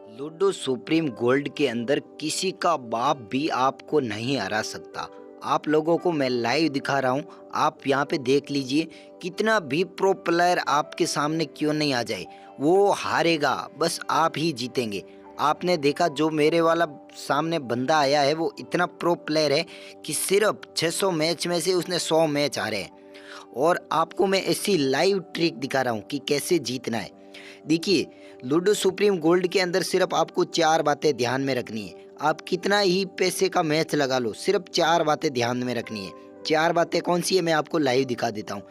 Ludo supreme gold के अंदर किसी का बाप भी आपको नहीं हरा सकता। आप लोगों को मैं लाइव दिखा रहा हूँ। आप यहाँ पे देख लीजिए, कितना भी प्रो प्लेयर आपके सामने क्यों नहीं आ जाए, वो हारेगा, बस आप ही जीतेंगे। आपने देखा जो मेरे वाला सामने बंदा आया है, वो इतना प्रो प्लेयर है कि सिर्फ 600 मैच में से उसने 100 मैच हारे हैं। और आपको मैं ऐसी लाइव ट्रिक दिखा रहा हूँ कि कैसे जीतना है। देखिए, लूडो सुप्रीम गोल्ड के अंदर सिर्फ आपको 4 बातें ध्यान में रखनी है। आप कितना ही पैसे का मैच लगा लो, सिर्फ 4 बातें ध्यान में रखनी है। 4 बातें कौन सी है, मैं आपको लाइव दिखा देता हूँ।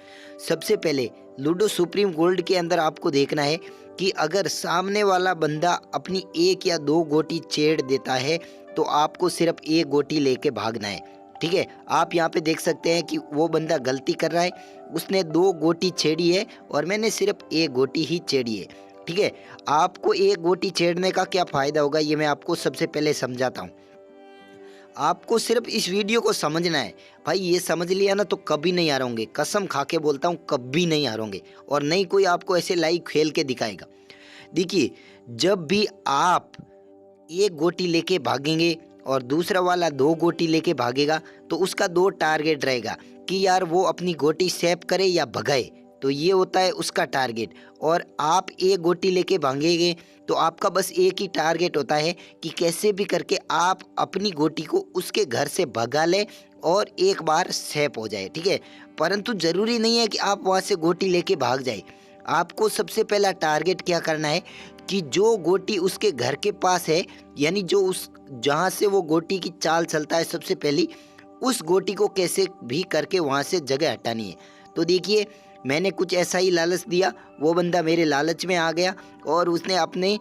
सबसे पहले लूडो सुप्रीम गोल्ड के अंदर आपको देखना है कि अगर सामने वाला बंदा अपनी 1 या 2 गोटी छेड़ देता है तो आपको सिर्फ 1 गोटी लेके भागना है। ठीक है, आप यहाँ पे देख सकते हैं कि वो बंदा गलती कर रहा है। उसने 2 गोटी छेड़ी है और मैंने सिर्फ 1 गोटी ही छेड़ी है। ठीक है, आपको 1 गोटी छेड़ने का क्या फ़ायदा होगा, ये मैं आपको सबसे पहले समझाता हूँ। आपको सिर्फ इस वीडियो को समझना है भाई। ये समझ लिया ना तो कभी नहीं हारोगे, कसम खा के बोलता हूँ, कभी नहीं हारोगे। और नहीं कोई आपको ऐसे लाइव खेल के दिखाएगा। देखिए, जब भी आप 1 गोटी लेके भागेंगे और दूसरा वाला 2 गोटी लेके भागेगा तो उसका 2 टारगेट रहेगा कि यार वो अपनी गोटी सेव करे या भगाए। तो ये होता है उसका टारगेट। और आप 1 गोटी लेके भागेंगे तो आपका बस एक ही टारगेट होता है कि कैसे भी करके आप अपनी गोटी को उसके घर से भगा लें और एक बार सेव हो जाए। ठीक है, परंतु ज़रूरी नहीं है कि आप वहाँ से गोटी लेके भाग जाए। आपको सबसे पहला टारगेट क्या करना है कि जो गोटी उसके घर के पास है, यानी जो उस जहाँ से वो गोटी की चाल चलता है, सबसे पहली उस गोटी को कैसे भी करके वहाँ से जगह हटानी है। तो देखिए, मैंने कुछ ऐसा ही लालच दिया, वो बंदा मेरे लालच में आ गया और उसने अपने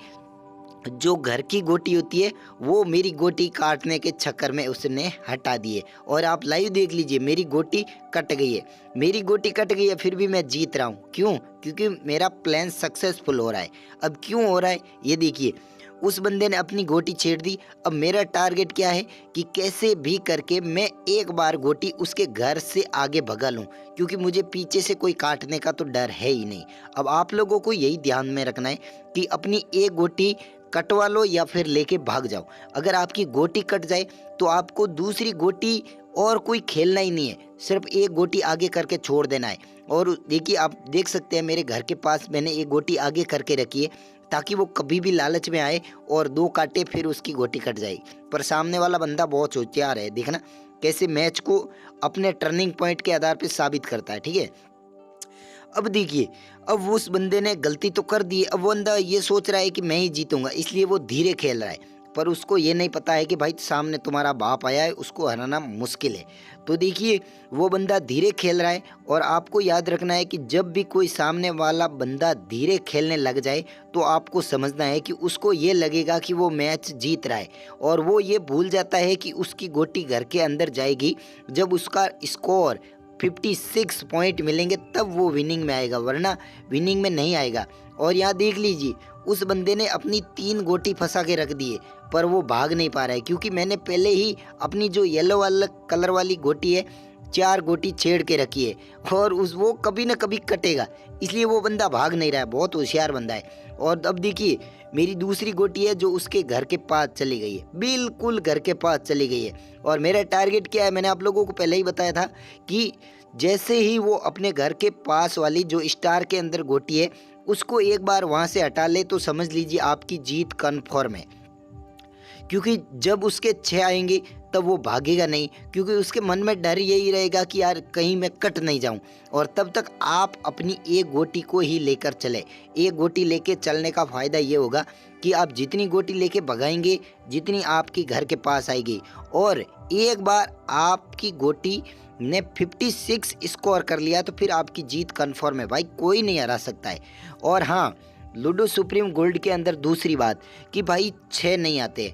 जो घर की गोटी होती है वो मेरी गोटी काटने के चक्कर में उसने हटा दिए। और आप लाइव देख लीजिए, मेरी गोटी कट गई है। मेरी गोटी कट गई है, फिर भी मैं जीत रहा हूँ। क्यों? क्योंकि मेरा प्लान सक्सेसफुल हो रहा है। अब क्यों हो रहा है ये देखिए, उस बंदे ने अपनी गोटी छेड़ दी। अब मेरा टारगेट क्या है कि कैसे भी करके मैं एक बार गोटी उसके घर से आगे भगा लूँ, क्योंकि मुझे पीछे से कोई काटने का तो डर है ही नहीं। अब आप लोगों को यही ध्यान में रखना है कि अपनी एक गोटी कटवा लो या फिर लेके भाग जाओ। अगर आपकी गोटी कट जाए तो आपको दूसरी गोटी और कोई खेलना ही नहीं है, सिर्फ एक गोटी आगे करके छोड़ देना है। और देखिए, आप देख सकते हैं मेरे घर के पास मैंने एक गोटी आगे करके रखी है ताकि वो कभी भी लालच में आए और 2 काटे फिर उसकी गोटी कट जाए। पर सामने वाला बंदा बहुत होशियार है, देखना कैसे मैच को अपने टर्निंग पॉइंट के आधार पर साबित करता है। ठीक है, अब देखिए, अब उस बंदे ने गलती तो कर दी। अब वो बंदा ये सोच रहा है कि मैं ही जीतूंगा, इसलिए वो धीरे खेल रहा है। पर उसको ये नहीं पता है कि भाई सामने तुम्हारा बाप आया है, उसको हराना मुश्किल है। तो देखिए, वो बंदा धीरे खेल रहा है। और आपको याद रखना है कि जब भी कोई सामने वाला बंदा धीरे खेलने लग जाए तो आपको समझना है कि उसको ये लगेगा कि वो मैच जीत रहा है और वो ये भूल जाता है कि उसकी गोटी घर के अंदर जाएगी। जब उसका स्कोर 56 पॉइंट मिलेंगे तब वो विनिंग में आएगा, वरना विनिंग में नहीं आएगा। और यहाँ देख लीजिए, उस बंदे ने अपनी 3 गोटी फंसा के रख दी है पर वो भाग नहीं पा रहा है, क्योंकि मैंने पहले ही अपनी जो येलो वाला कलर वाली गोटी है 4 गोटी छेड़ के रखी है और वो कभी ना कभी कटेगा, इसलिए वो बंदा भाग नहीं रहा है। बहुत होशियार बंदा है। और अब देखिए, मेरी दूसरी गोटी है जो उसके घर के पास चली गई है, बिल्कुल घर के पास चली गई है। और मेरा टारगेट क्या है, मैंने आप लोगों को पहले ही बताया था कि जैसे ही वो अपने घर के पास वाली जो स्टार के अंदर गोटी है उसको एक बार वहाँ से हटा ले तो समझ लीजिए आपकी जीत कन्फर्म है। क्योंकि जब उसके 6 आएंगे तब वो भागेगा नहीं, क्योंकि उसके मन में डर यही रहेगा कि यार कहीं मैं कट नहीं जाऊं। और तब तक आप अपनी एक गोटी को ही लेकर चले। एक गोटी लेके चलने का फ़ायदा ये होगा कि आप जितनी गोटी लेके भगाएंगे जितनी आपकी घर के पास आएगी। और एक बार आपकी गोटी ने 56 स्कोर कर लिया तो फिर आपकी जीत कन्फर्म है भाई, कोई नहीं हरा सकता है। और हाँ, लूडो सुप्रीम गोल्ड के अंदर दूसरी बात कि भाई 6 नहीं आते,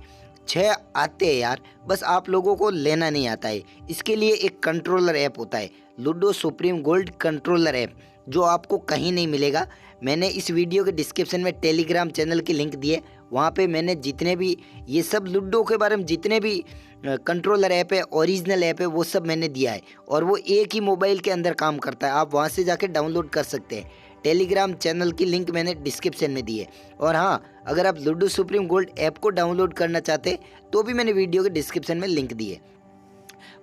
6 आते हैं यार, बस आप लोगों को लेना नहीं आता है। इसके लिए एक कंट्रोलर ऐप होता है, ludo supreme gold controller app, जो आपको कहीं नहीं मिलेगा। मैंने इस वीडियो के डिस्क्रिप्शन में टेलीग्राम चैनल की लिंक दी है, वहाँ पे मैंने जितने भी ये सब लूडो के बारे में जितने भी कंट्रोलर ऐप है, ओरिजिनल ऐप है, वो सब मैंने दिया है। और वो एक ही मोबाइल के अंदर काम करता है, आप वहाँ से जाके डाउनलोड कर सकते हैं। टेलीग्राम चैनल की लिंक मैंने डिस्क्रिप्शन में दी है। और हाँ, अगर आप लूडो सुप्रीम गोल्ड ऐप को डाउनलोड करना चाहते तो भी मैंने वीडियो के डिस्क्रिप्शन में लिंक दी है,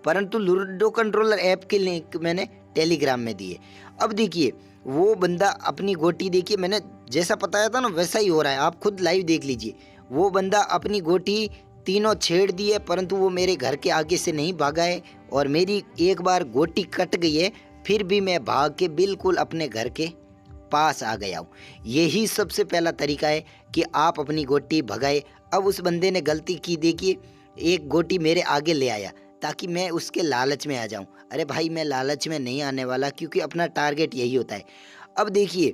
परंतु लूडो कंट्रोलर ऐप की लिंक मैंने टेलीग्राम में दी है। अब देखिए वो बंदा अपनी गोटी, देखिए मैंने जैसा बताया था ना वैसा ही हो रहा है, आप खुद लाइव देख लीजिए। वो बंदा अपनी गोटी तीनों छेड़ दी है, परंतु वो मेरे घर के आगे से नहीं भागा है और मेरी एक बार गोटी कट गई है, फिर भी मैं भाग के बिल्कुल अपने घर के पास आ गया हूँ। यही सबसे पहला तरीका है कि आप अपनी गोटी भगाए। अब उस बंदे ने गलती की, देखिए एक गोटी मेरे आगे ले आया ताकि मैं उसके लालच में आ जाऊं। अरे भाई मैं लालच में नहीं आने वाला, क्योंकि अपना टारगेट यही होता है। अब देखिए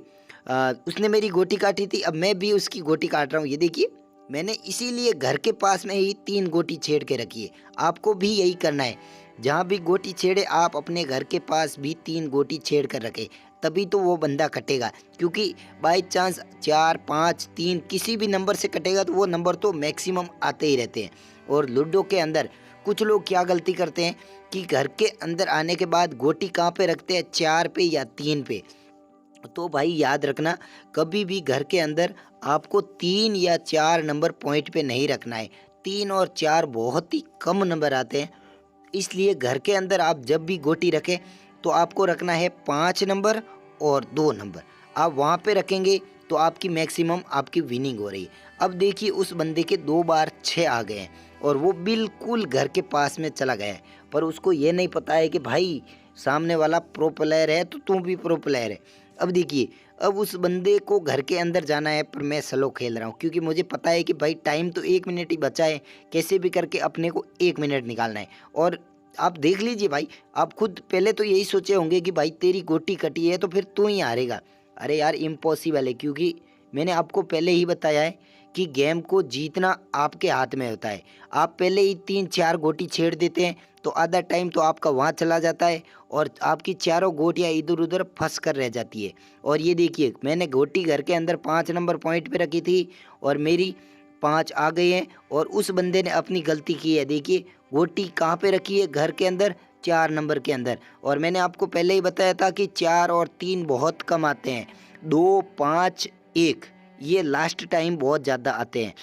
उसने मेरी गोटी काटी थी, अब मैं भी उसकी गोटी काट रहा हूँ। ये देखिए मैंने इसीलिए घर के पास में ही 3 गोटी छेड़ के रखी है। आपको भी यही करना है, जहाँ भी गोटी छेड़े आप अपने घर के पास भी 3 गोटी छेड़ कर रखें, तभी तो वो बंदा कटेगा। क्योंकि बाई चांस 4, 5, 3 किसी भी नंबर से कटेगा तो वो नंबर तो मैक्सिमम आते ही रहते हैं। और लूडो के अंदर कुछ लोग क्या गलती करते हैं कि घर के अंदर आने के बाद गोटी कहाँ पे रखते हैं, 4 पे या 3 पे। तो भाई याद रखना, कभी भी घर के अंदर आपको 3 या 4 नंबर पॉइंट पे नहीं रखना है। 3 और 4 बहुत ही कम नंबर आते हैं, इसलिए घर के अंदर आप जब भी गोटी रखें तो आपको रखना है 5 नंबर और 2 नंबर। आप वहाँ पे रखेंगे तो आपकी मैक्सिमम आपकी विनिंग हो रही है। अब देखिए उस बंदे के 2 बार 6 आ गए हैं और वो बिल्कुल घर के पास में चला गया है, पर उसको ये नहीं पता है कि भाई सामने वाला प्रो प्लेयर है तो तू भी प्रो प्लेयर है। अब देखिए अब उस बंदे को घर के अंदर जाना है, पर मैं स्लो खेल रहा हूँ क्योंकि मुझे पता है कि भाई टाइम तो 1 मिनट ही बचा है, कैसे भी करके अपने को 1 मिनट निकालना है। और आप देख लीजिए भाई, आप खुद पहले तो यही सोचे होंगे कि भाई तेरी गोटी कटी है तो फिर तू ही हारेगा। अरे यार इम्पॉसिबल है, क्योंकि मैंने आपको पहले ही बताया है कि गेम को जीतना आपके हाथ में होता है। आप पहले ही 3-4 गोटी छेड़ देते हैं तो आधा टाइम तो आपका वहाँ चला जाता है और आपकी चारों गोटियाँ इधर उधर फंस कर रह जाती है। और ये देखिए मैंने गोटी घर के अंदर 5 नंबर पॉइंट पे रखी थी और मेरी 5 आ गई हैं और उस बंदे ने अपनी गलती की है। देखिए गोटी कहाँ पे रखी है, घर के अंदर 4 नंबर के अंदर। और मैंने आपको पहले ही बताया था कि 4 और 3 बहुत कम आते हैं, 2, 5, 1 ये लास्ट टाइम बहुत ज़्यादा आते हैं।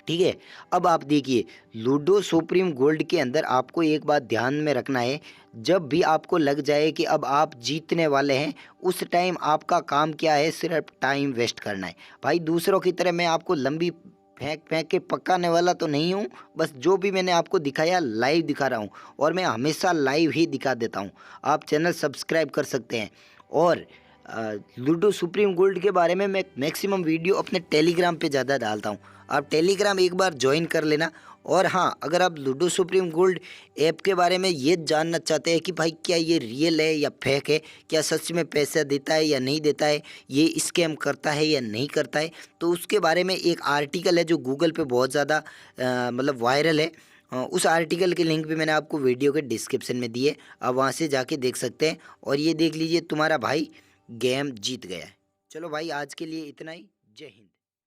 ठीक है, अब आप देखिए लूडो सुप्रीम गोल्ड के अंदर आपको एक बात ध्यान में रखना है, जब भी आपको लग जाए कि अब आप जीतने वाले हैं उस टाइम आपका काम क्या है, सिर्फ टाइम वेस्ट करना है। भाई दूसरों की तरह मैं आपको लंबी फेंक फेंक के पकाने वाला तो नहीं हूँ, बस जो भी मैंने आपको दिखाया लाइव दिखा रहा हूँ और मैं हमेशा लाइव ही दिखा देता हूँ। आप चैनल सब्सक्राइब कर सकते हैं। और लूडो सुप्रीम गोल्ड के बारे में मैं मैक्सिमम वीडियो अपने टेलीग्राम पे ज़्यादा डालता हूँ, आप टेलीग्राम एक बार ज्वाइन कर लेना। और हाँ, अगर आप लूडो सुप्रीम गोल्ड ऐप के बारे में ये जानना चाहते हैं कि भाई क्या ये रियल है या फेक है, क्या सच में पैसा देता है या नहीं देता है, ये स्कैम करता है या नहीं करता है, तो उसके बारे में एक आर्टिकल है जो गूगल पे बहुत ज़्यादा मतलब वायरल है। उस आर्टिकल की लिंक भी मैंने आपको वीडियो के डिस्क्रिप्शन में दी है, आप वहाँ से जाके देख सकते हैं। और ये देख लीजिए तुम्हारा भाई गेम जीत गया है। चलो भाई आज के लिए इतना ही, जय हिंद।